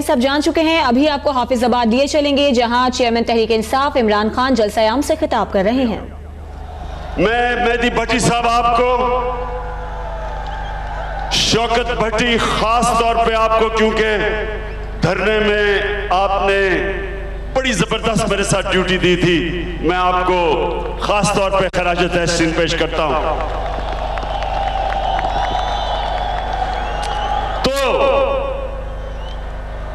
सब जान चुके हैं। अभी आपको हाफिजाबाद लिए चलेंगे, जहां चेयरमैन तहरीक इंसाफ इमरान खान जलसा-ए-आम से खिताब कर रहे हैं। मैं मेहदी भट्टी साहब आपको, शौकत भट्टी खास तौर पे आपको, क्योंकि धरने में आपने बड़ी जबरदस्त मेरे साथ ड्यूटी दी थी, मैं आपको खास तौर पे खराज तहसीन पेश करता हूं। तो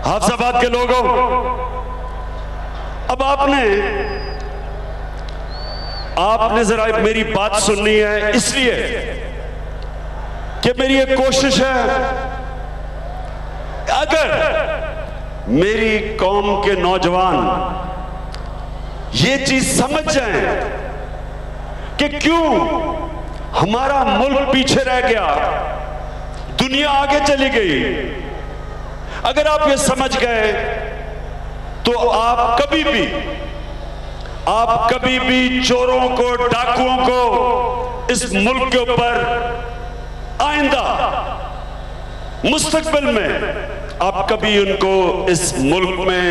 हाफिजाबाद के लोगों, अब आपने जरा मेरी बात सुननी है, इसलिए कि मेरी एक कोशिश है, अगर मेरी कौम के नौजवान ये चीज समझ जाएं कि क्यों हमारा मुल्क पीछे रह गया, दुनिया आगे चली गई, अगर आप ये समझ गए तो आप कभी भी चोरों को, डाकुओं को इस मुल्क के ऊपर आइंदा मुस्तकबिल में आप कभी उनको इस मुल्क में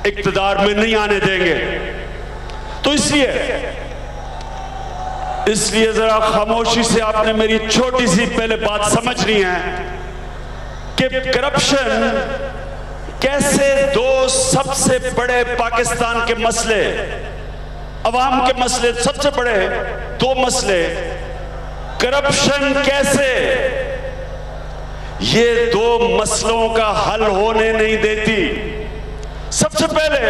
इक्तदार में नहीं आने देंगे। तो इसलिए जरा खामोशी से आपने मेरी छोटी सी पहले बात समझनी है कि करप्शन कैसे दो सबसे बड़े पाकिस्तान के मसले, अवाम के मसले, सबसे बड़े दो मसले, करप्शन कैसे ये दो मसलों का हल होने नहीं देती। सबसे पहले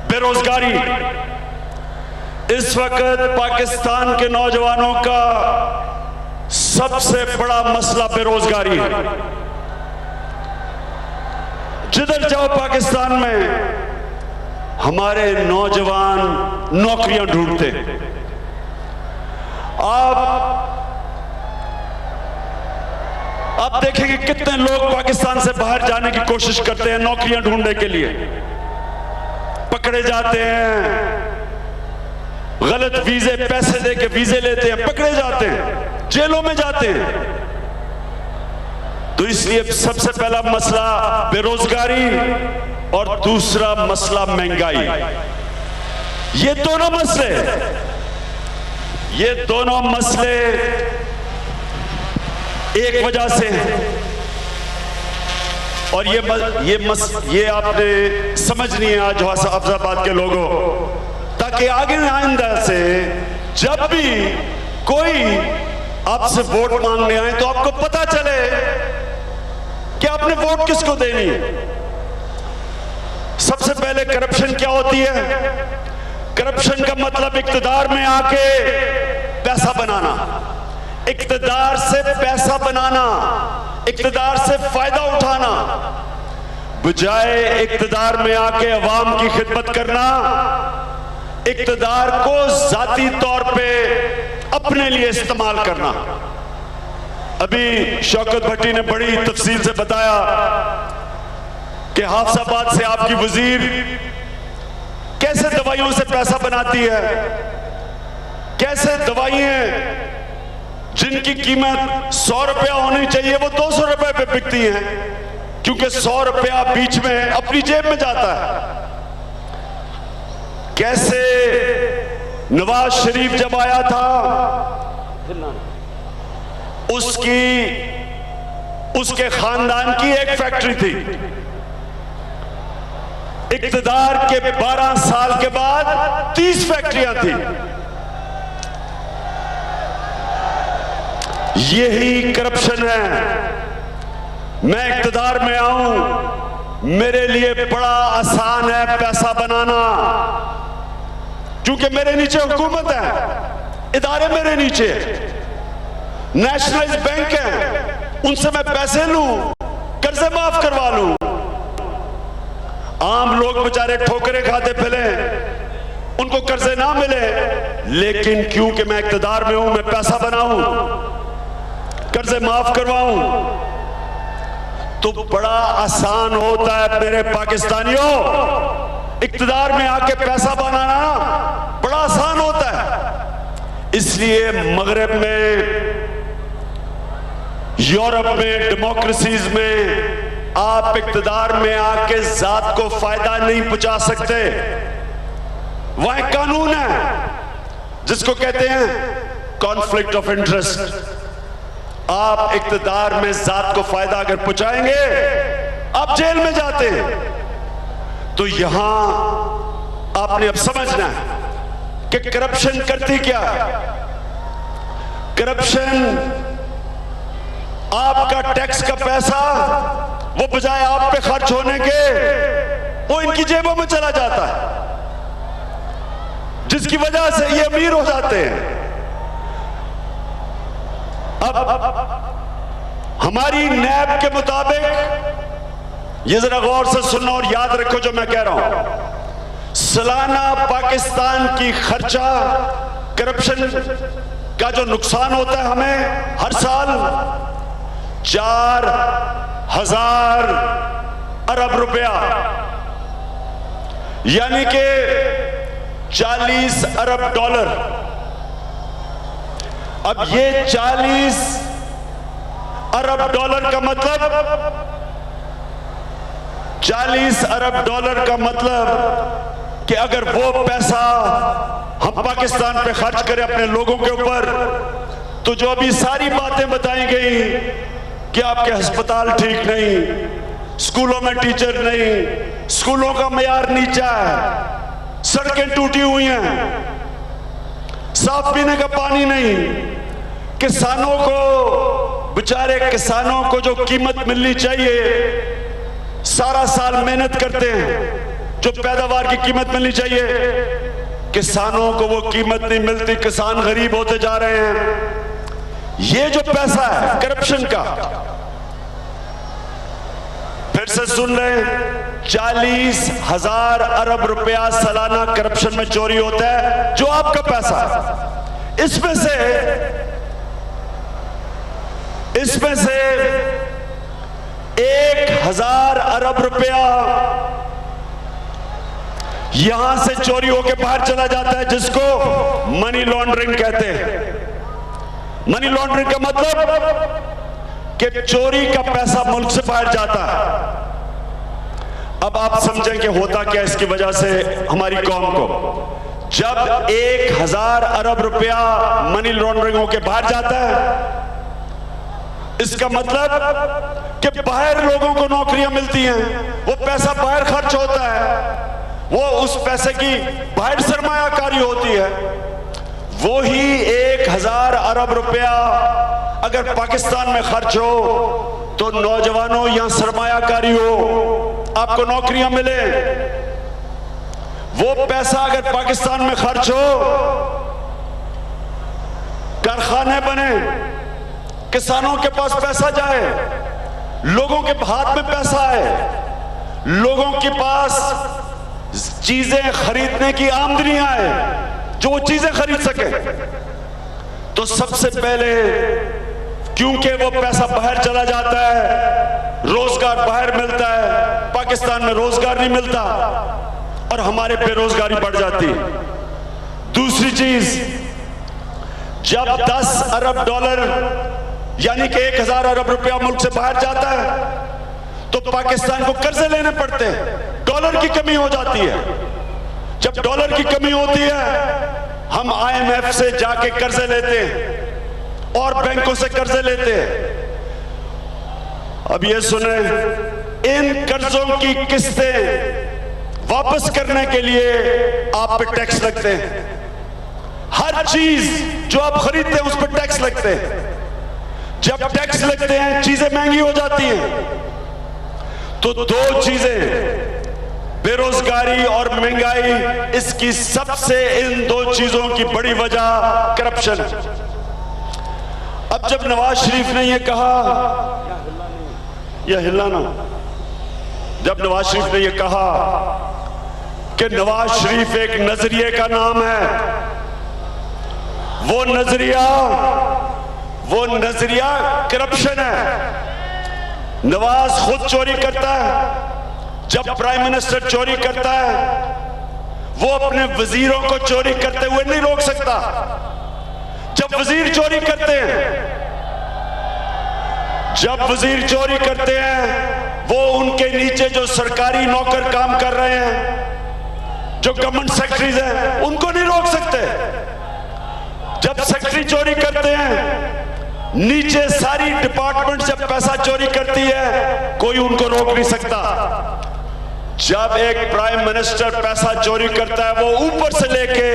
बेरोजगारी। इस वक्त पाकिस्तान के नौजवानों का सबसे बड़ा मसला बेरोजगारी है। जिधर जाओ पाकिस्तान में हमारे नौजवान नौकरियां ढूंढते। आप देखेंगे कितने लोग पाकिस्तान से बाहर जाने की कोशिश करते हैं नौकरियां ढूंढने के लिए, पकड़े जाते हैं, गलत वीजे, पैसे देके वीजे लेते हैं, पकड़े जाते हैं, जेलों में जाते हैं। तो इसलिए सबसे पहला मसला बेरोजगारी और दूसरा मसला महंगाई। ये दोनों मसले एक वजह से हैं, और ये आपने समझनी है आज हाफिजाबाद के लोगों, ताकि आगे आइंदा से जब भी कोई आपसे वोट मांगने आए तो आपको पता चले कि आपने वोट किसको देनी है। सबसे पहले करप्शन क्या होती है? करप्शन का मतलब इक्तदार में आके पैसा बनाना, इक्तदार से पैसा बनाना, इक्तदार से फायदा उठाना, बजाय इक्तदार में आके अवाम की खिदमत करना, इक्तदार को जाती तौर पे अपने लिए इस्तेमाल करना। अभी शौकत भट्टी ने बड़ी तफसील से बताया कि हाफिजाबाद से आपकी वजीर कैसे दवाइयों से पैसा बनाती है, कैसे दवाइयां जिनकी कीमत 100 रुपया होनी चाहिए वो 200 रुपए पे बिकती हैं, क्योंकि 100 रुपया बीच में अपनी जेब में जाता है। कैसे नवाज शरीफ जब आया था उसके खानदान की एक फैक्ट्री थी, इक्तदार के 12 साल के बाद 30 फैक्ट्रियां थी। यही करप्शन है। मैं इक्तदार में आऊं, मेरे लिए बड़ा आसान है पैसा बनाना, क्योंकि मेरे नीचे हुकूमत है, इदारे मेरे नीचे, नेशनलाइज्ड बैंक है, उनसे मैं पैसे लूं, कर्जे माफ करवा लूं। आम लोग बेचारे ठोकरे खाते फिरे, उनको कर्जे ना मिले, लेकिन क्योंकि मैं इक्तदार में हूं, मैं पैसा बनाऊं, कर्जे माफ करवाऊं, तो बड़ा आसान होता है मेरे पाकिस्तानियों। इक्तदार में आके पैसा बनाना बड़ा आसान होता है। इसलिए मगरब में, यूरोप में, डेमोक्रेसीज में आप इक्तदार में आके जात को फायदा नहीं पहुंचा सकते। वह एक कानून है जिसको कहते हैं कॉन्फ्लिक्ट ऑफ इंटरेस्ट। आप इक्तदार में जात को फायदा अगर पहुंचाएंगे आप जेल में जाते हैं। तो यहां आपने अब समझना है कि करप्शन करती क्या है। करप्शन आपका टैक्स का पैसा वो बजाय आप पे खर्च होने के वो इनकी जेबों में चला जाता है, जिसकी वजह से ये अमीर हो जाते हैं। अब हमारी नैब के मुताबिक, ये जरा गौर से सुनना और याद रखो जो मैं कह रहा हूं, सालाना पाकिस्तान की खर्चा करप्शन का जो नुकसान होता है हमें हर साल 4,000 अरब रुपया, यानी कि 40 अरब डॉलर। अब ये 40 अरब डॉलर का मतलब 40 अरब डॉलर का मतलब कि अगर वो पैसा हम पाकिस्तान पे खर्च करें अपने लोगों के ऊपर, तो जो अभी सारी बातें बताई गई कि आपके अस्पताल ठीक नहीं, स्कूलों में टीचर नहीं, स्कूलों का मयार नीचा है, सड़कें टूटी हुई हैं, साफ पीने का पानी नहीं, किसानों को, बेचारे किसानों को जो कीमत मिलनी चाहिए, सारा साल मेहनत करते हैं, जो पैदावार की कीमत मिलनी चाहिए, किसानों को वो कीमत नहीं मिलती, किसान गरीब होते जा रहे हैं। ये जो पैसा है करप्शन का, फिर से सुन लें, 40,000 अरब रुपया सालाना करप्शन में चोरी होता है, जो आपका पैसा है। इसमें से 1,000 अरब रुपया यहां से चोरी होकर बाहर चला जाता है, जिसको मनी लॉन्ड्रिंग कहते हैं। मनी लॉन्ड्रिंग का मतलब कि चोरी का पैसा मुल्क से बाहर जाता है। अब आप समझें कि होता क्या इसकी वजह से हमारी कौम को, जब 1,000 अरब रुपया मनी लॉन्ड्रिंग होकर बाहर जाता है, इसका मतलब कि बाहर लोगों को नौकरियां मिलती हैं, वो पैसा बाहर खर्च होता है, वो उस पैसे की बाहर सरमायाकारी होती है। वो ही 1,000 अरब रुपया अगर पाकिस्तान में खर्च हो तो नौजवानों यहां सरमायाकारी हो, आपको नौकरियां मिले। वो पैसा अगर पाकिस्तान में खर्च हो, कारखाने बने, किसानों के पास पैसा जाए, लोगों के हाथ में पैसा आए, लोगों के पास चीजें खरीदने की आमदनी आए, जो वो चीजें खरीद सके। तो सबसे पहले, क्योंकि वो पैसा बाहर चला जाता है, रोजगार बाहर मिलता है, पाकिस्तान में रोजगार नहीं मिलता और हमारे बेरोजगारी बढ़ जाती है। दूसरी चीज, जब 10 अरब डॉलर यानी कि 1,000 अरब रुपया मुल्क से बाहर जाता है तो पाकिस्तान को कर्जे लेने पड़ते हैं, डॉलर की कमी हो जाती है। जब डॉलर की कमी होती है, हम IMF से जाके कर्जे लेते हैं और बैंकों से कर्जे लेते हैं। अब ये सुने, इन कर्जों की किस्तें वापस करने के लिए आप पे टैक्स लगते हैं। हर चीज जो आप खरीदते हैं उस पर टैक्स लगते हैं। जब टैक्स लगते हैं चीजें महंगी हो जाती हैं। तो दो चीजें, बेरोजगारी और महंगाई, इसकी सबसे इन दो चीजों की बड़ी वजह करप्शन है। अब जब नवाज शरीफ ने यह कहा, यह हिलाना, जब नवाज शरीफ ने यह कहा कि नवाज शरीफ एक नजरिए का नाम है, वो नजरिया करप्शन है। नवाज खुद चोरी करता है, जब प्राइम मिनिस्टर चोरी करता है, वो अपने वजीरों को चोरी करते हुए नहीं रोक सकता। जब वजीर चोरी करते हैं वो उनके नीचे जो सरकारी नौकर काम कर रहे हैं, जो गवर्नमेंट सेक्रेटरीज हैं, उनको नहीं रोक सकते। जब सेक्रेटरी चोरी करते हैं, नीचे सारी डिपार्टमेंट जब पैसा चोरी करती है, कोई उनको रोक नहीं सकता। जब एक प्राइम मिनिस्टर पैसा चोरी करता है, वो ऊपर से लेके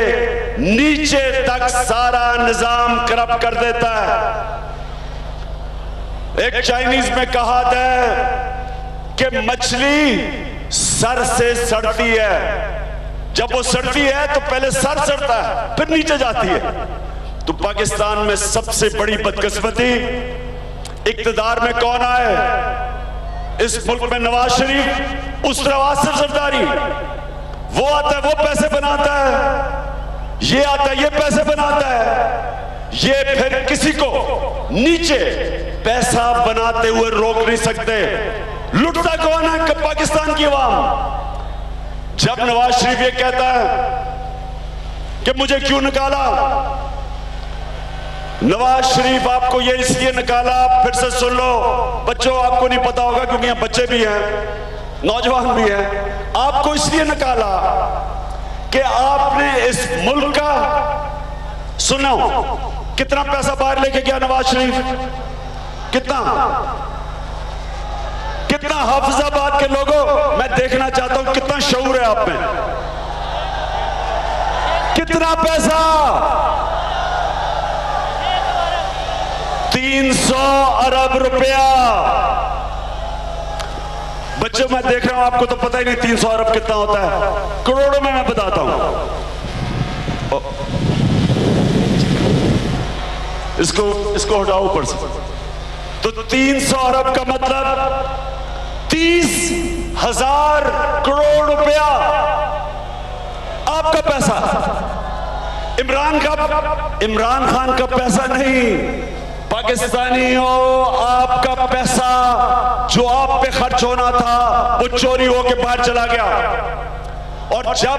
नीचे तक सारा निजाम करप्ट कर देता है। एक चाइनीज में कहावत है कि मछली सर से सड़ती है, जब वो सड़ती है तो पहले सर सड़ता है, फिर नीचे जाती है। तो पाकिस्तान में सबसे बड़ी बदकिस्मती, इक्तदार में कौन आए इस मुल्क में? नवाज शरीफ, उस नवाज सरदारी, वो आता है वो पैसे बनाता है, ये आता है ये पैसे बनाता है, ये फिर किसी को नीचे पैसा बनाते हुए रोक नहीं सकते। लुटता कौन है? पाकिस्तान की अवाम। जब नवाज शरीफ ये कहता है कि मुझे क्यों निकाला, नवाज शरीफ आपको ये इसलिए निकाला, फिर से सुन लो बच्चों, आपको नहीं पता होगा क्योंकि यहां बच्चे भी हैं, नौजवान भी हैं। आपको इसलिए निकाला कि आपने इस मुल्क का, सुनो कितना पैसा बाहर लेके गया नवाज शरीफ, कितना हाफिजाबाद के लोगों, मैं देखना चाहता हूं कितना शऊर है आप में, कितना पैसा, 300 अरब रुपया। बच्चों मैं देख रहा हूं आपको तो पता ही नहीं 300 अरब कितना होता है, करोड़ों में मैं बताता हूं। इसको हटाओ ऊपर से। तो 300 अरब का मतलब 30,000 करोड़ रुपया आपका पैसा, इमरान खान का पैसा नहीं, पाकिस्तानी हो आपका पैसा जो आप पे खर्च होना था वो चोरी होके बाहर चला गया। और जब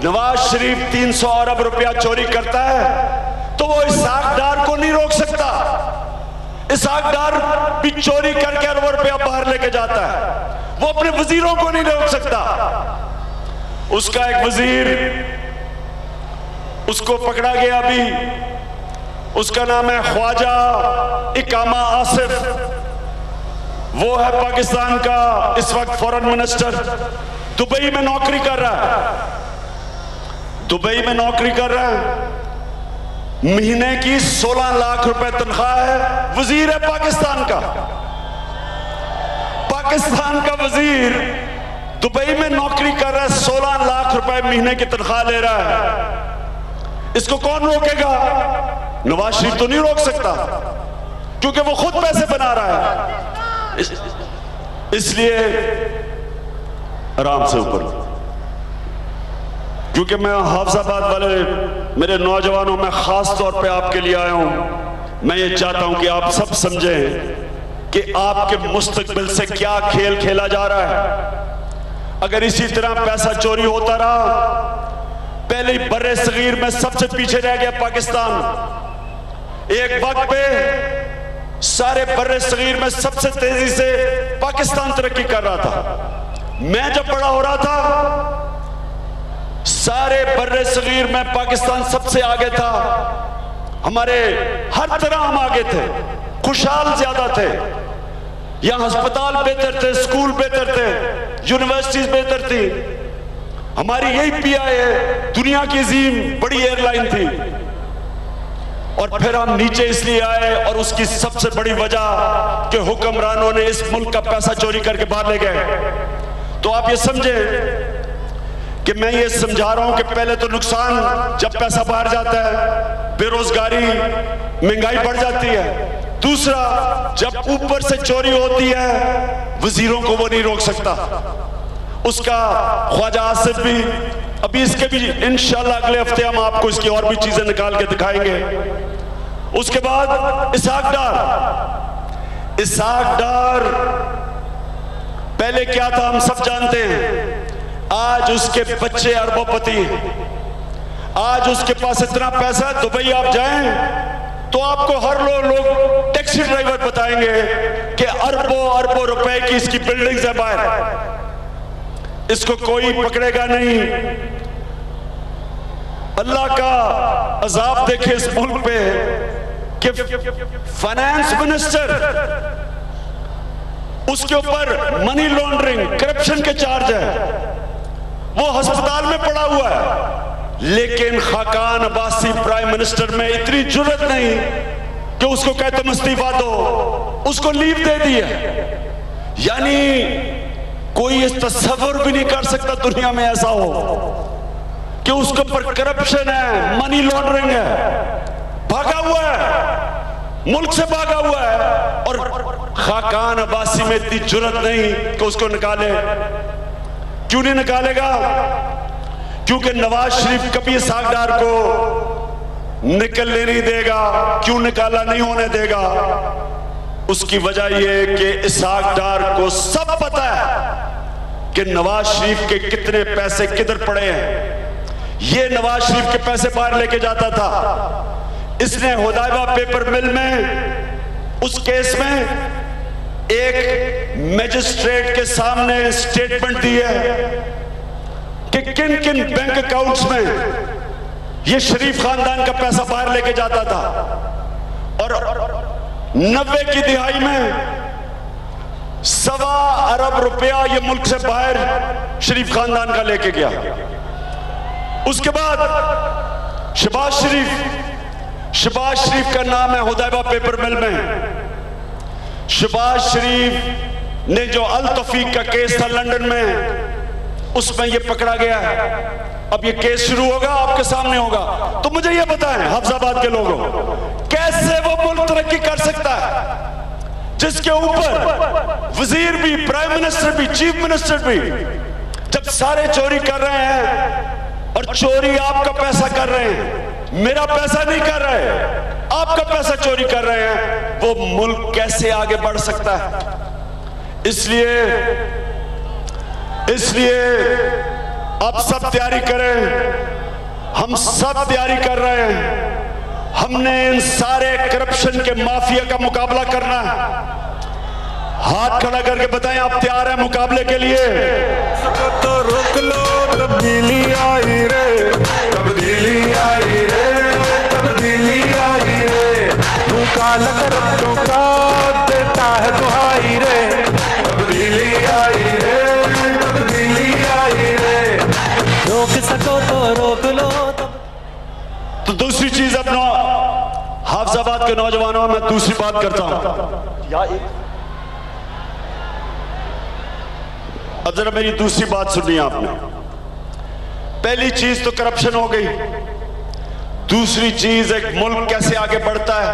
नवाज शरीफ 300 अरब रुपया चोरी करता है तो वो इसहाक डार को नहीं रोक सकता। इसहाक डार भी चोरी करके अरबों रुपया बाहर लेके जाता है, वो अपने वजीरों को नहीं रोक सकता। उसका एक वजीर, उसको पकड़ा गया अभी, उसका नाम है ख्वाजा इकामा आसिफ, वो है पाकिस्तान का इस वक्त फॉरेन मिनिस्टर, दुबई में नौकरी कर रहा है, दुबई में नौकरी कर रहा है, महीने की 16 लाख रुपए तनख्वाह है, वजीर है पाकिस्तान का, पाकिस्तान का वजीर दुबई में नौकरी कर रहा है, 16 लाख रुपए महीने की तनख्वाह ले रहा है। इसको कौन रोकेगा? नवाज शरीफ तो नहीं रोक सकता क्योंकि वो खुद पैसे बना रहा है। इसलिए आराम से ऊपर, क्योंकि मैं हाफिजाबाद वाले मेरे नौजवानों में खास तौर पे आपके लिए आया हूं। मैं ये चाहता हूं कि आप सब समझें कि आपके मुस्तकबिल से क्या खेल खेला जा रहा है। अगर इसी तरह पैसा चोरी होता रहा, पहले ही बर्रे सगीर में सबसे पीछे रह गया पाकिस्तान। एक वक्त पे सारे बर्रे सगीर में सबसे तेजी से पाकिस्तान तरक्की कर रहा था। मैं जब बड़ा हो रहा था, सारे बर्रे सगीर में पाकिस्तान सबसे आगे था, हमारे हर तरह हम आगे थे, खुशहाल ज्यादा थे, यहां अस्पताल बेहतर थे, स्कूल बेहतर थे, यूनिवर्सिटीज बेहतर थी, हमारी यही पीआईए दुनिया की अजीम बड़ी एयरलाइन थी। और फिर हम नीचे इसलिए आए, और उसकी सबसे बड़ी वजह कि हुक्मरानों ने इस मुल्क का पैसा चोरी करके बाहर ले गए। तो आप ये समझें कि मैं ये समझा रहा हूं कि पहले तो नुकसान जब पैसा बाहर जाता है, बेरोजगारी, महंगाई बढ़ जाती है। दूसरा, जब ऊपर से चोरी होती है, वजीरों को वो नहीं रोक सकता। उसका ख्वाजा आसिफ भी, अभी इसके भी इंशाल्लाह अगले हफ्ते हम आपको इसकी और भी चीजें निकाल के दिखाएंगे। उसके बाद इसहाक डार, इसहाक डार पहले क्या था हम सब जानते हैं। आज उसके बच्चे अरबोपति हैं, आज उसके पास इतना पैसा है, दुबई आप जाएं तो आपको हर लोग टैक्सी ड्राइवर बताएंगे कि अरबों अरबों रुपए की इसकी बिल्डिंग्स है बाहर, इसको कोई पकड़ेगा नहीं। अल्लाह का अजाब देखे इस मुल्क पे कि फाइनेंस मिनिस्टर, उसके ऊपर मनी लॉन्ड्रिंग करप्शन के चार्ज है, वो अस्पताल में पड़ा हुआ है। लेकिन खाकान अब्बासी प्राइम मिनिस्टर में इतनी जुर्रत नहीं कि उसको कहे तुम इस्तीफा दो, उसको लीव दे दी है। यानी कोई इस तस्वर भी नहीं कर सकता दुनिया में ऐसा हो कि उसके ऊपर करप्शन है, मनी लॉन्ड्रिंग है, भागा हुआ है, मुल्क से भागा हुआ है, और खाकान अब्बासी में इतनी जुर्रत नहीं कि उसको निकाले। क्यों नहीं निकालेगा? क्योंकि नवाज शरीफ कभी इसहाक डार को निकलने नहीं देगा। क्यों निकाला नहीं होने देगा? उसकी वजह यह कि इसहाक डार को सब पता है कि नवाज शरीफ के कितने पैसे किधर पड़े हैं। ये नवाज शरीफ के पैसे बाहर लेके जाता था। इसने हुदैबा पेपर मिल में उस केस में एक मैजिस्ट्रेट के सामने स्टेटमेंट दी है कि किन किन बैंक अकाउंट्स में ये शरीफ खानदान का पैसा बाहर लेके जाता था, और 90 की दिहाई में 1.25 अरब रुपया ये मुल्क से बाहर शरीफ खानदान का लेके गया। उसके बाद शहबाज शरीफ का नाम है हुदैबा पेपर मिल में। शहबाज शरीफ ने जो अल तौफीक का केस था लंदन में, उसमें ये पकड़ा गया है। अब ये केस शुरू होगा, आपके सामने होगा। तो मुझे ये बताएं हफ्जाबाद के लोगों, कैसे वो मुल्क तरक्की कर सकता है जिसके ऊपर वजीर भी, प्राइम मिनिस्टर भी, चीफ मिनिस्टर भी, जब सारे चोरी कर रहे हैं, और चोरी आपका पैसा कर रहे हैं, मेरा पैसा नहीं कर रहे, आपका पैसा चोरी कर रहे हैं, वो मुल्क कैसे आगे बढ़ सकता है? इसलिए आप सब तैयारी करें। हम सब तैयारी कर रहे हैं। हमने इन सारे करप्शन के माफिया का मुकाबला करना है। हाथ खड़ा करके बताएं आप तैयार हैं मुकाबले के लिए? तो रोक लो, तब्दीली आई रे, तब्दीली आई रे, तब्दीली आई रे। तू काला करप्टों का देता है दुहाई रे, तब्दीली आई रे, तब्दीली आई रे। रोक सको तो रोक लो। तो दूसरी चीज अपना हाफिजाबाद के नौजवानों में दूसरी बात करता हूं। अब जरा मेरी दूसरी बात सुनिए आपने। पहली चीज तो करप्शन हो गई। दूसरी चीज एक मुल्क कैसे आगे बढ़ता है,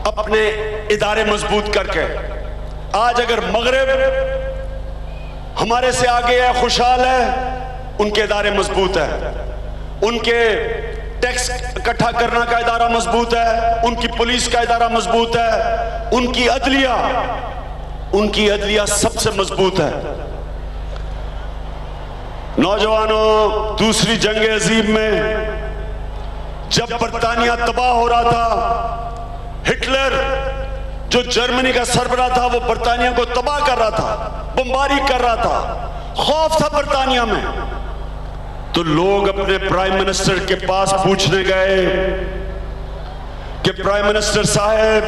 अपने इदारे मजबूत करके। आज अगर मगरिब हमारे से आगे है, खुशहाल है, उनके इदारे मजबूत है, उनके टैक्स इकट्ठा करने का इदारा मजबूत है, उनकी पुलिस का इदारा मजबूत है, उनकी अदलिया सबसे मजबूत है। नौजवानों, दूसरी जंग अजीम में जब बरतानिया तबाह हो रहा था, हिटलर जो जर्मनी का सरबराह था, वो बरतानिया को तबाह कर रहा था, बमबारी कर रहा था, खौफ था बरतानिया में। तो लोग अपने प्राइम मिनिस्टर के पास पूछने गए कि प्राइम मिनिस्टर साहब,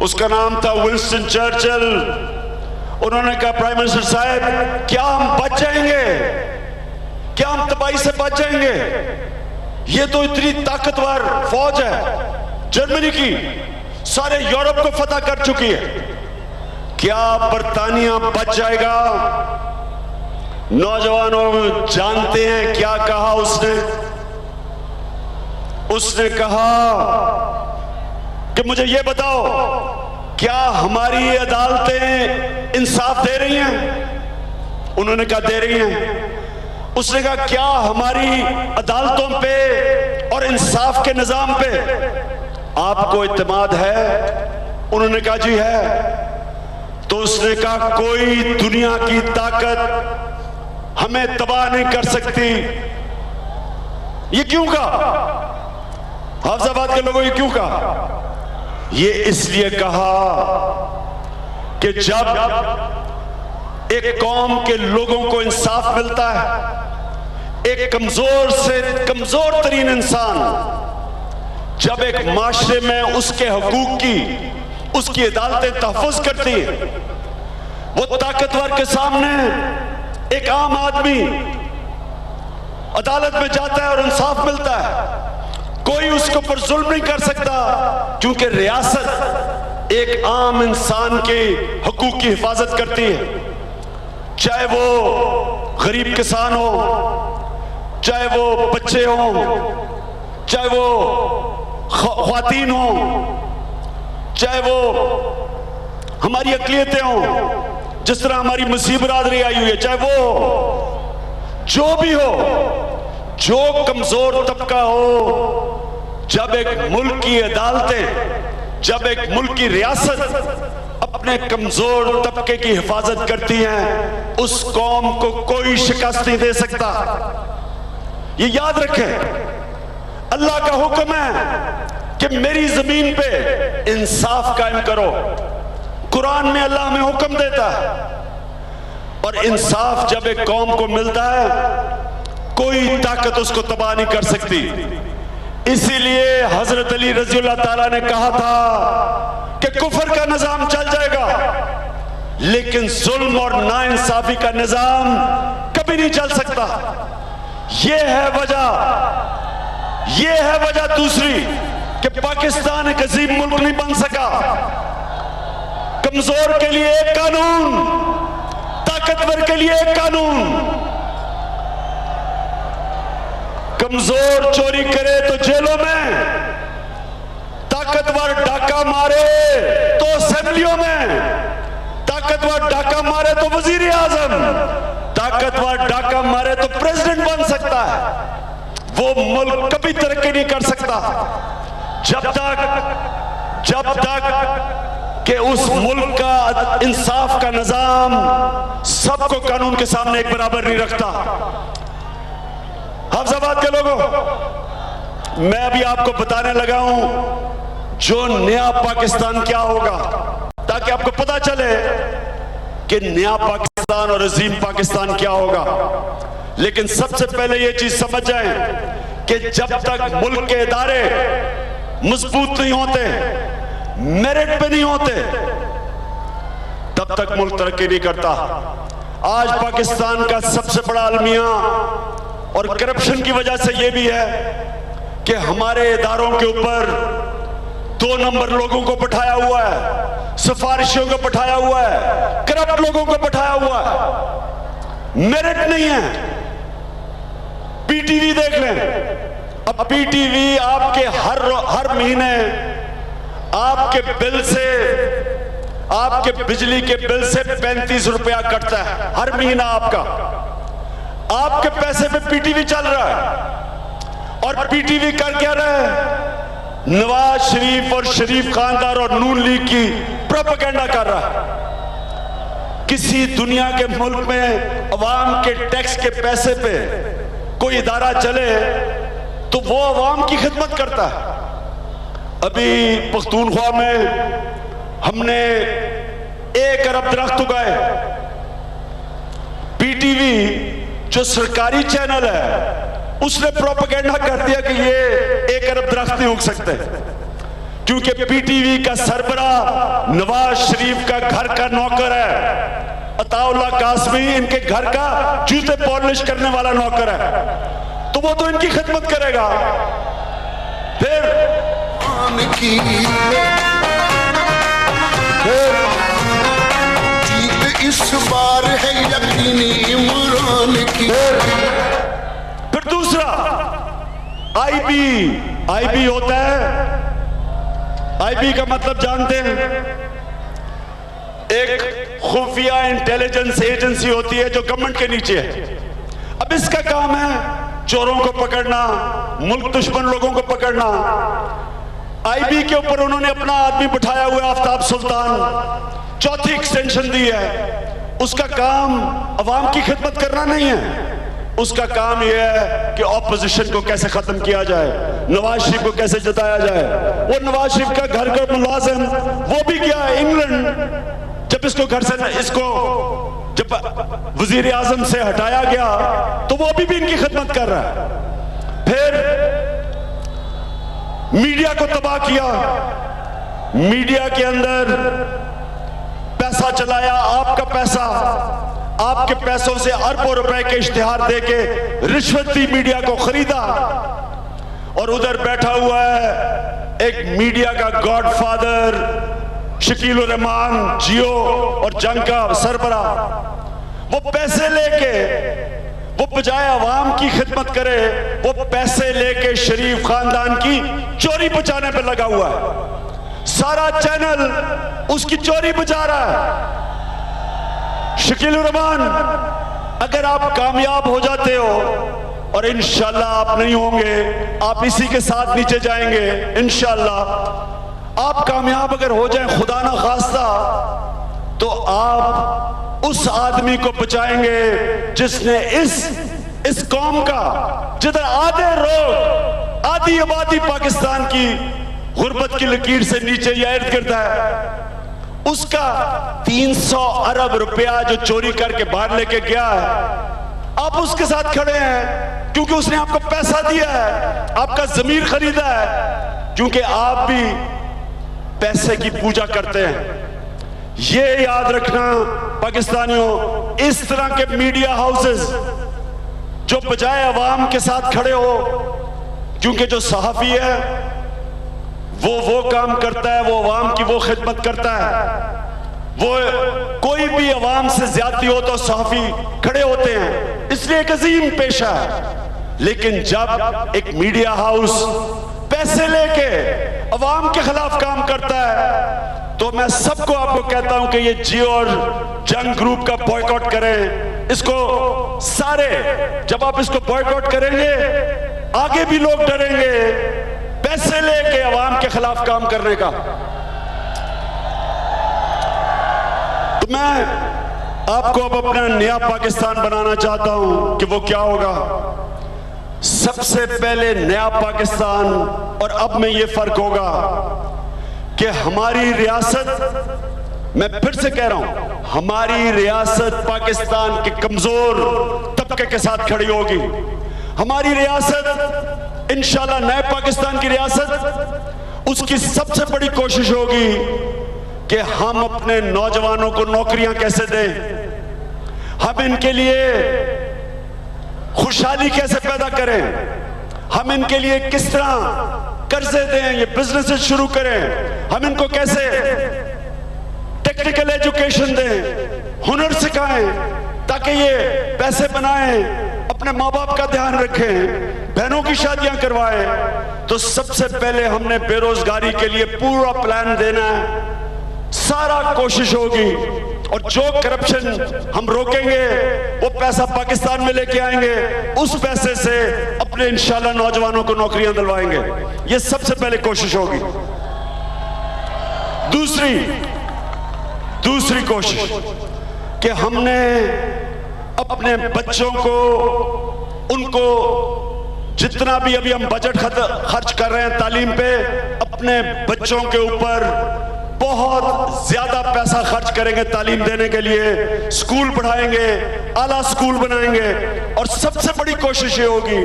उसका नाम था विंस्टन चर्चिल, उन्होंने कहा प्राइम मिनिस्टर साहब, क्या हम बच जाएंगे? क्या हम तबाही से बच जाएंगे? ये तो इतनी ताकतवर फौज है जर्मनी की, सारे यूरोप को फतह कर चुकी है, क्या बरतानिया बच जाएगा? नौजवानों जानते हैं क्या कहा उसने? उसने कहा कि मुझे ये बताओ, क्या हमारी अदालतें इंसाफ दे रही हैं? उन्होंने कहा दे रही हैं। उसने कहा क्या हमारी अदालतों पे और इंसाफ के निजाम पे आपको इत्मीनान है? उन्होंने कहा जी है। तो उसने कहा कोई दुनिया की ताकत हमें तबाह नहीं कर सकती। ये क्यों कहा? हाफिजाबाद के लोगों ने क्यों कहा? ये इसलिए कहा कि जब एक कौम के लोगों को इंसाफ मिलता है, एक कमजोर से कमजोर तरीन इंसान जब एक माशरे में उसके हकूक की उसकी अदालतें तहफ़्फ़ुज़ करती है, वो ताकतवर के सामने एक आम आदमी अदालत में जाता है और इंसाफ मिलता है, कोई उसके ऊपर जुल्म नहीं कर सकता, क्योंकि रियासत एक आम इंसान के हकूक की हिफाजत करती है। चाहे वो गरीब किसान हो, चाहे वो बच्चे हों, चाहे वो ख्वातीन हो, चाहे वो हमारी अक़लियतें हों, जिस तरह हमारी मसीह बरादरी आई हुई है, चाहे वो जो भी हो, जो कमजोर तबका हो, जब एक मुल्क की अदालतें, जब एक मुल्क की रियासत अपने कमजोर तबके की हिफाजत करती हैं, उस कौम को कोई शिकस्त नहीं दे सकता। ये याद रखें, अल्लाह का हुक्म है कि मेरी जमीन पे इंसाफ कायम करो। कुरान में अल्लाह हमें हुक्म देता है, और इंसाफ जब एक कौम को मिलता है, कोई ताकत उसको तबाह नहीं कर सकती। इसीलिए हजरत अली रज़ी अल्लाह ताला ने कहा था कि कुफर का निजाम चल जाएगा, लेकिन जुल्म और नाइंसाफी का निजाम कभी नहीं चल सकता। यह है वजह दूसरी कि पाकिस्तान एक अजीम मुल्क नहीं बन सका। कमजोर के लिए एक कानून, ताकतवर के लिए एक कानून। कमजोर चोरी करे तो जेलों में, ताकतवर डाका मारे तो असेंबलियों में, ताकतवर डाका मारे तो वजीर आजम, ताकतवर डाका मारे तो प्रेसिडेंट बन सकता है। वो मुल्क कभी तरक्की नहीं कर सकता जब तक कि उस मुल्क का इंसाफ का निजाम सबको कानून के सामने एक बराबर नहीं रखता। हाफिजाबाद के लोगों, मैं अभी आपको बताने लगा हूं जो नया पाकिस्तान क्या होगा, ताकि आपको पता चले कि नया पाकिस्तान और अजीम पाकिस्तान क्या होगा। लेकिन सबसे पहले यह चीज समझ जाएं कि जब तक मुल्क के इदारे मजबूत नहीं होते, मेरिट पे नहीं होते, तब तक मुल्क तरक्की नहीं करता। आज पाकिस्तान का सबसे बड़ा अलमिया और करप्शन की वजह से यह भी है कि हमारे इदारों के ऊपर 2 नंबर लोगों को बैठाया हुआ है, सिफारिशों को बैठाया हुआ है, करप्ट लोगों को बैठाया हुआ है, मेरिट नहीं है। पीटीवी देख लें, अब पीटीवी आपके हर महीने आपके बिल से, आपके बिजली के बिल से 35 रुपया कटता है हर महीना। आपके पैसे पे पीटीवी चल रहा है, और पीटीवी कर क्या रहा है? नवाज शरीफ और शरीफ खानदार और नून लीग की प्रोपेगेंडा कर रहा है। किसी दुनिया के मुल्क में अवाम के टैक्स के पैसे पे कोई इदारा चले तो वो अवाम की खिदमत करता है। अभी पख्तूनख्वा में हमने 1 अरब दरख्त उगाए। पीटीवी जो सरकारी चैनल है उसने प्रोपेगेंडा कर दिया कि ये 1 अरब दरख्त नहीं उग सकते, क्योंकि पीटीवी का सरबराह नवाज शरीफ का घर का नौकर है। अताउल्ला कासमी इनके घर का जूते पॉलिश करने वाला नौकर है, तो वो तो इनकी खिदमत करेगा। फिर जीत इस बार है यकीनी इमरान की। फिर दूसरा आईबी होता है। आईबी का मतलब जानते हैं? एक खुफिया इंटेलिजेंस एजेंसी होती है जो गवर्नमेंट के नीचे है। अब इसका काम है चोरों को पकड़ना, मुल्क दुश्मन लोगों को पकड़ना। आईबी के ऊपर उन्होंने अपना आदमी बिठाया हुआ आफ्ताब सुल्तान, 4थी एक्सटेंशन दी है। उसका काम अवाम की खिदमत करना नहीं है, उसका काम यह है कि ऑपोजिशन को कैसे खत्म किया जाए, नवाज शरीफ को कैसे जताया जाए। वो नवाज शरीफ का घर का मुलाजिम वो भी गया इंग्लैंड, जब इसको घर से इसको जब वजीर आजम से हटाया गया तो वो अभी भी इनकी खिदमत कर रहा है। फिर मीडिया को तबाह किया, मीडिया के अंदर पैसा चलाया, आपका पैसा, आपके पैसों से अरबों रुपए के इश्तिहार देके रिश्वत दी, मीडिया को खरीदा। और उधर बैठा हुआ है एक मीडिया का गॉडफादर शकील उर रहमान, जियो और जंग का सरबरा। वो पैसे लेके, वो बजाय अवाम की खिदमत करे, वो पैसे लेके शरीफ खानदान की चोरी बचाने पे लगा हुआ है। सारा चैनल उसकी चोरी बचा रहा है। शकील उर रहमान, अगर आप कामयाब हो जाते हो, और इंशाल्लाह आप नहीं होंगे, आप इसी के साथ नीचे जाएंगे इंशाल्लाह, आप कामयाब अगर हो जाएं खुदा ना खास्ता, तो आप उस आदमी को बचाएंगे जिसने इस कौम का, जिधर आधे लोग, आधी आबादी पाकिस्तान की गुर्बत की लकीर से नीचे या इर्द गिर्द है, उसका 300 अरब रुपया जो चोरी करके बाहर लेके गया है, आप उसके साथ खड़े हैं क्योंकि उसने आपको पैसा दिया है, आपका जमीर खरीदा है, क्योंकि आप भी पैसे की पूजा करते हैं। ये याद रखना पाकिस्तानियों, इस तरह के मीडिया हाउसेस जो बजाय अवाम के साथ खड़े हो, क्योंकि जो सहाफी है वो काम करता है, वो अवाम की वो खिदमत करता है, वो कोई भी अवाम से ज्यादती हो तो सहाफी खड़े होते हैं, इसलिए एक अजीम पेशा है। लेकिन जब एक मीडिया हाउस पैसे लेके अवाम के खिलाफ काम करता है, तो मैं सबको आपको कहता हूं कि ये जियो और जंग ग्रुप का बॉयकॉट करें। इसको सारे, जब आप इसको बॉयकॉट करेंगे, आगे भी लोग डरेंगे पैसे लेके अवाम के खिलाफ काम करने का। तो मैं आपको अब अपना नया पाकिस्तान बनाना चाहता हूं कि वो क्या होगा। सबसे पहले नया पाकिस्तान और अब में ये फर्क होगा कि हमारी रियासत, मैं फिर से कह रहा हूं, हमारी रियासत पाकिस्तान के कमजोर तबके के साथ खड़ी होगी। हमारी रियासत इंशाल्लाह नए पाकिस्तान की रियासत, उसकी सबसे बड़ी कोशिश होगी कि हम अपने नौजवानों को नौकरियां कैसे दें, हम इनके लिए खुशहाली कैसे पैदा करें, हम इनके लिए किस तरह कर्जे दें, ये बिजनेसेस शुरू करें, हम इनको कैसे टेक्निकल एजुकेशन दें, हुनर सिखाएं, ताकि ये पैसे बनाएं, अपने माँ बाप का ध्यान रखें, बहनों की शादियां करवाएं। तो सबसे पहले हमने बेरोजगारी के लिए पूरा प्लान देना है, सारा कोशिश होगी, और जो करप्शन हम रोकेंगे वो पैसा पाकिस्तान में लेके आएंगे, उस पैसे से अपने इंशाल्लाह नौजवानों को नौकरियां दिलवाएंगे। ये सबसे पहले कोशिश होगी। दूसरी कोशिश कि हमने अपने बच्चों को, उनको जितना भी अभी हम बजट खर्च कर रहे हैं तालीम पे, अपने बच्चों के ऊपर बहुत ज्यादा पैसा खर्च करेंगे तालीम देने के लिए, स्कूल बढ़ाएंगे, आला स्कूल बनाएंगे, और सबसे बड़ी कोशिश ये होगी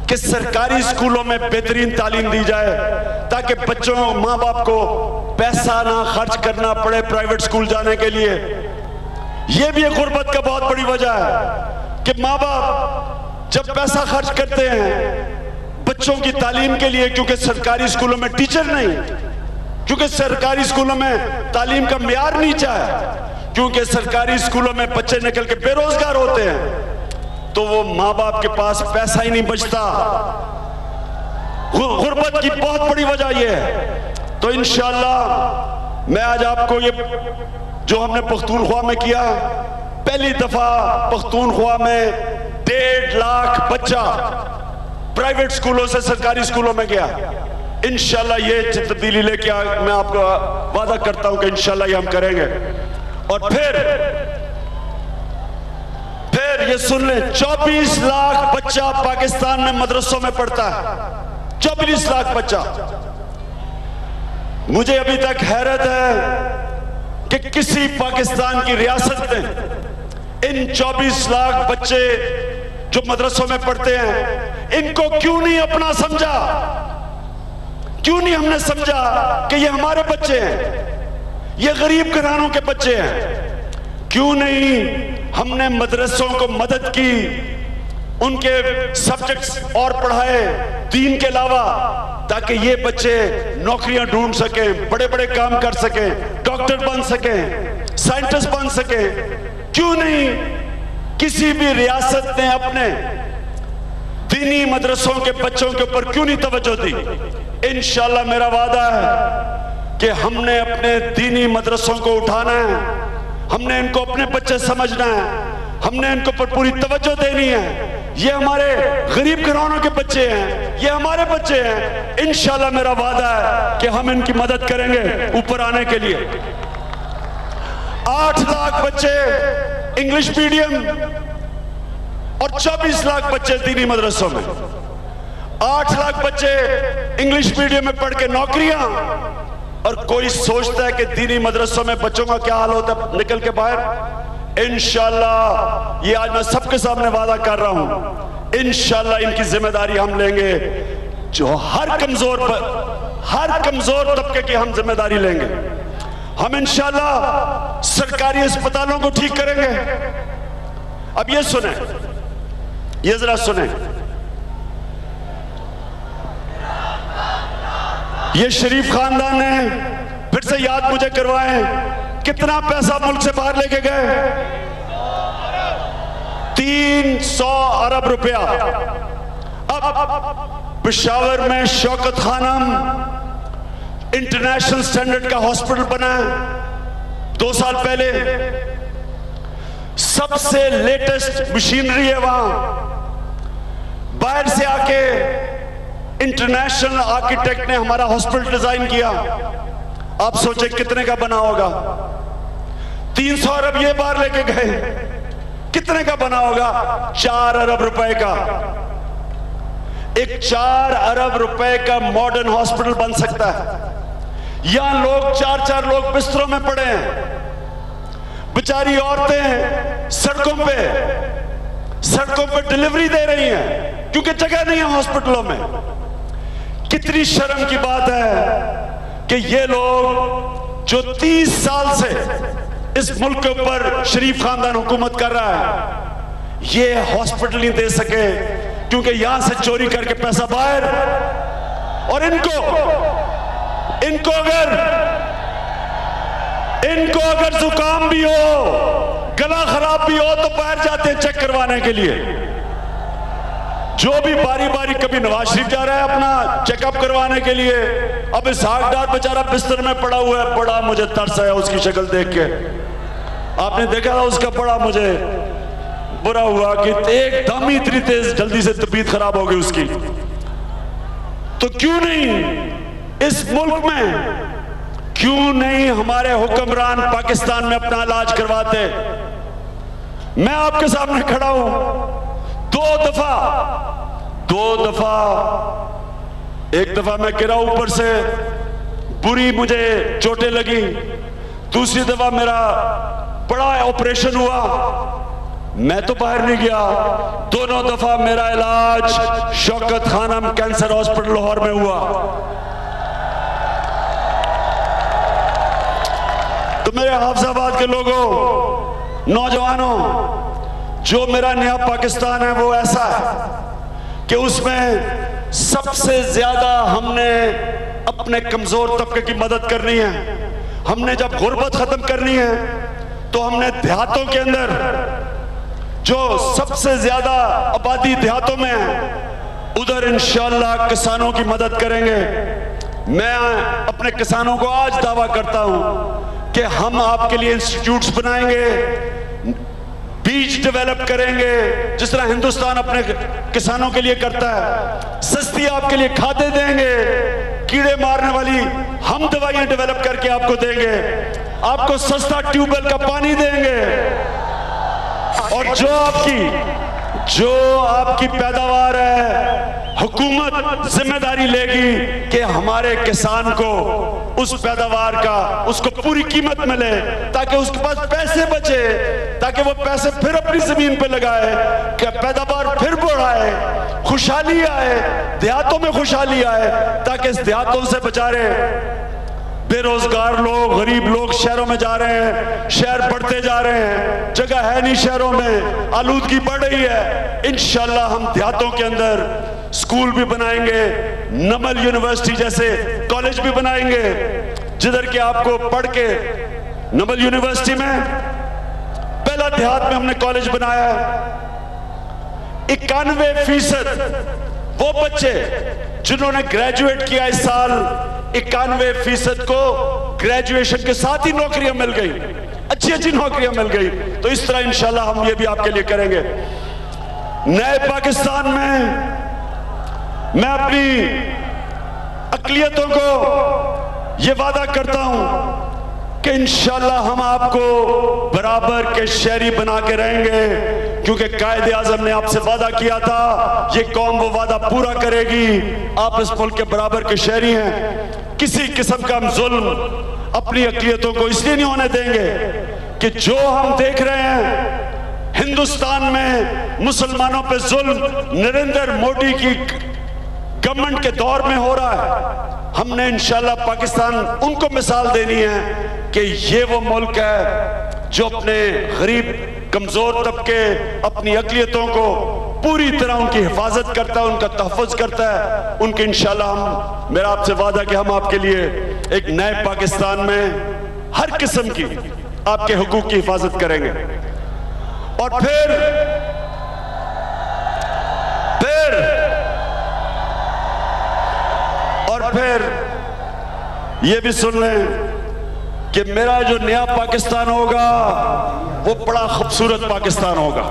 कि सरकारी स्कूलों में बेहतरीन तालीम दी जाए, ताकि बच्चों, माँ बाप को पैसा ना खर्च करना पड़े प्राइवेट स्कूल जाने के लिए। यह भी एक गुर्बत का बहुत बड़ी वजह है कि माँ बाप जब पैसा खर्च करते हैं बच्चों की तालीम के लिए, क्योंकि सरकारी स्कूलों में टीचर नहीं, क्योंकि सरकारी स्कूलों में तालीम का मियार नीचा है, क्योंकि सरकारी स्कूलों में बच्चे निकल के बेरोजगार होते हैं, तो वो माँ बाप के पास पैसा ही नहीं बचता। गुर्बत की बहुत बड़ी वजह यह है। तो इंशाअल्लाह मैं आज आपको ये जो हमने पख्तूनख्वा में किया, पहली दफा पख्तूनख्वा में 1.5 लाख बच्चा प्राइवेट स्कूलों से सरकारी स्कूलों में गया। इंशाल्लाह ये तब्दीली लेके मैं आपको वादा करता हूं कि इंशाल्लाह ये हम करेंगे। और फिर ये सुन लें, 24 लाख बच्चा पाकिस्तान में मदरसों में पढ़ता है। 44 लाख बच्चा। मुझे अभी तक हैरत है कि किसी पाकिस्तान की रियासत ने इन 24 लाख बच्चे जो मदरसों में पढ़ते हैं, इनको क्यों नहीं अपना समझा? क्यों नहीं हमने समझा कि ये हमारे बच्चे हैं, ये गरीब घरानों के बच्चे हैं? क्यों नहीं हमने मदरसों को मदद की, उनके सब्जेक्ट्स और पढ़ाए दीन के अलावा, ताकि ये बच्चे नौकरियां ढूंढ सकें, बड़े बड़े काम कर सकें, डॉक्टर बन सकें, साइंटिस्ट बन सकें? क्यों नहीं किसी भी रियासत ने अपने दीनी मदरसों के बच्चों के ऊपर क्यों नहीं तवज्जो दी? इंशाअल्लाह मेरा वादा है कि हमने अपने दीनी मदरसों को उठाना है, हमने इनको अपने बच्चे समझना है, हमने इनको पर पूरी तवज्जो देनी है। ये हमारे गरीब घरानों के बच्चे हैं, ये हमारे बच्चे हैं। इंशाअल्लाह मेरा वादा है कि हम इनकी मदद करेंगे ऊपर आने के लिए। 8 लाख बच्चे इंग्लिश मीडियम और 24 लाख बच्चे दीनी मदरसों में। 8 लाख बच्चे इंग्लिश मीडियम में पढ़ के नौकरियां, और कोई सोचता है कि दीनी मदरसों में बच्चों का क्या हाल होता है निकल के बाहर? इंशाअल्लाह ये आज मैं सबके सामने वादा कर रहा हूं, इंशाअल्लाह इनकी जिम्मेदारी हम लेंगे। जो हर कमजोर तबके की हम जिम्मेदारी लेंगे। हम इंशाअल्लाह सरकारी अस्पतालों को ठीक करेंगे। अब ये सुने, ये जरा सुने, ये शरीफ खानदान ने फिर से याद मुझे करवाएं, कितना पैसा मुल्क से बाहर लेके गए? 300 अरब रुपया। अब पेशावर में शौकत खानम इंटरनेशनल स्टैंडर्ड का हॉस्पिटल बना है 2 साल पहले, सबसे लेटेस्ट मशीनरी है वहां। बाहर से आके इंटरनेशनल आर्किटेक्ट ने हमारा हॉस्पिटल डिजाइन किया। आप सोचे कितने का बना होगा? 300 अरब ये बाहर लेके गए, कितने का बना होगा? 4 अरब रुपए का। एक 4 अरब रुपए का मॉडर्न हॉस्पिटल बन सकता है। यहां लोग 4-4 लोग बिस्तरों में पड़े हैं, बेचारी औरतें सड़कों पे डिलीवरी दे रही हैं क्योंकि जगह नहीं है हॉस्पिटलों में। कितनी शर्म की बात है कि ये लोग जो 30 साल से इस मुल्क के ऊपर शरीफ खानदान हुकूमत कर रहा है, ये हॉस्पिटल नहीं दे सके क्योंकि यहां से चोरी करके पैसा बाहर। और इनको अगर जुकाम भी हो, गला खराब भी हो, तो बाहर जाते हैं चेक करवाने के लिए। जो भी बारी बारी, कभी नवाज शरीफ जा रहा है अपना चेकअप करवाने के लिए, अब इसहाक डार बेचारा बिस्तर में पड़ा हुआ है। बड़ा मुझे तरस आया उसकी शक्ल देख के। आपने देखा था उसका, बड़ा मुझे बुरा हुआ कि एकदम ही इतनी तेज जल्दी से तबीयत खराब हो गई उसकी। तो क्यों नहीं इस मुल्क में, क्यों नहीं हमारे हुक्मरान पाकिस्तान में अपना इलाज करवाते? मैं आपके सामने खड़ा हूं, 2 दफा, एक दफा मैं गिरा ऊपर से, बुरी मुझे चोटें लगी। दूसरी दफा मेरा बड़ा ऑपरेशन हुआ, मैं तो बाहर नहीं गया। दोनों दफा मेरा इलाज शौकत खानम कैंसर हॉस्पिटल लाहौर में हुआ। तो मेरे हाफिजाबाद के लोगों, नौजवानों, जो मेरा नया पाकिस्तान है वो ऐसा है कि उसमें सबसे ज्यादा हमने अपने कमजोर तबके की मदद करनी है। हमने जब गुर्बत खत्म करनी है तो हमने देहातों के अंदर, जो सबसे ज्यादा आबादी देहातों में है, उधर इंशाअल्लाह किसानों की मदद करेंगे। मैं अपने किसानों को आज दावा करता हूं कि हम आपके लिए इंस्टीट्यूट्स बनाएंगे, बीज डेवलप करेंगे, जिस तरह हिंदुस्तान अपने किसानों के लिए करता है। सस्ती आपके लिए खादें देंगे, कीड़े मारने वाली हम दवाइयां डेवलप करके आपको देंगे, आपको सस्ता ट्यूबवेल का पानी देंगे, और जो आपकी पैदावार है, हुकूमत जिम्मेदारी लेगी कि हमारे किसान को उस पैदावार का उसको पूरी कीमत मिले, ताकि उसके पास पैसे बचे, ताकि वो पैसे फिर अपनी जमीन पे लगाए, कि पैदावार फिर बढ़ाए, खुशहाली आए, देहातों में खुशहाली आए, ताकि इस देहातों से बेचारे बेरोजगार लोग, गरीब लोग शहरों में जा रहे हैं, शहर बढ़ते जा रहे हैं, जगह है नहीं शहरों में, आलूदगी बढ़ रही है। इंशाल्लाह हम देहातों के अंदर स्कूल भी बनाएंगे, नमल यूनिवर्सिटी जैसे कॉलेज भी बनाएंगे, जिधर के आपको पढ़ के नमल यूनिवर्सिटी में पहला देहात में हमने कॉलेज बनाया है। 91% वो बच्चे जिन्होंने ग्रेजुएट किया इस साल, 91% को ग्रेजुएशन के साथ ही नौकरियां मिल गई, अच्छी अच्छी नौकरियां मिल गई। तो इस तरह इंशाल्लाह हम ये भी आपके लिए करेंगे। नए पाकिस्तान में मैं अपनी अक़लियतों को ये वादा करता हूं कि इंशाल्लाह हम आपको बराबर के शहरी बना के रहेंगे, क्योंकि कायदे आज़म ने आपसे वादा किया था, ये कौम वो वादा पूरा करेगी। आप इस मुल्क के बराबर के शहरी हैं। किसी किस्म का हम जुल्म अपनी अक़लियतों को इसलिए नहीं होने देंगे कि जो हम देख रहे हैं हिंदुस्तान में मुसलमानों पे जुल्म नरेंद्र मोदी की गवर्नमेंट के दौर में हो रहा है। हमने इंशाल्लाह पाकिस्तान उनको मिसाल देनी है कि ये वो मुल्क है जो अपने गरीब कमजोर तबके, अपनी अक़लियतों को पूरी तरह उनकी हिफाजत करता है, उनका तहफ़्फ़ुज़ करता है। उनके इंशाल्लाह हम, मेरा आपसे वादा कि हम आपके लिए एक नए पाकिस्तान में हर किस्म की आपके हुकूक की हिफाजत करेंगे। और फिर ये भी सुन लें कि मेरा जो नया पाकिस्तान होगा वो बड़ा खूबसूरत पाकिस्तान होगा,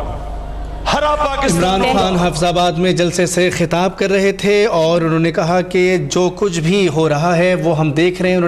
हरा पाकिस्तान। इमरान खान हफ्जाबाद में जलसे से खिताब कर रहे थे और उन्होंने कहा कि जो कुछ भी हो रहा है वो हम देख रहे हैं।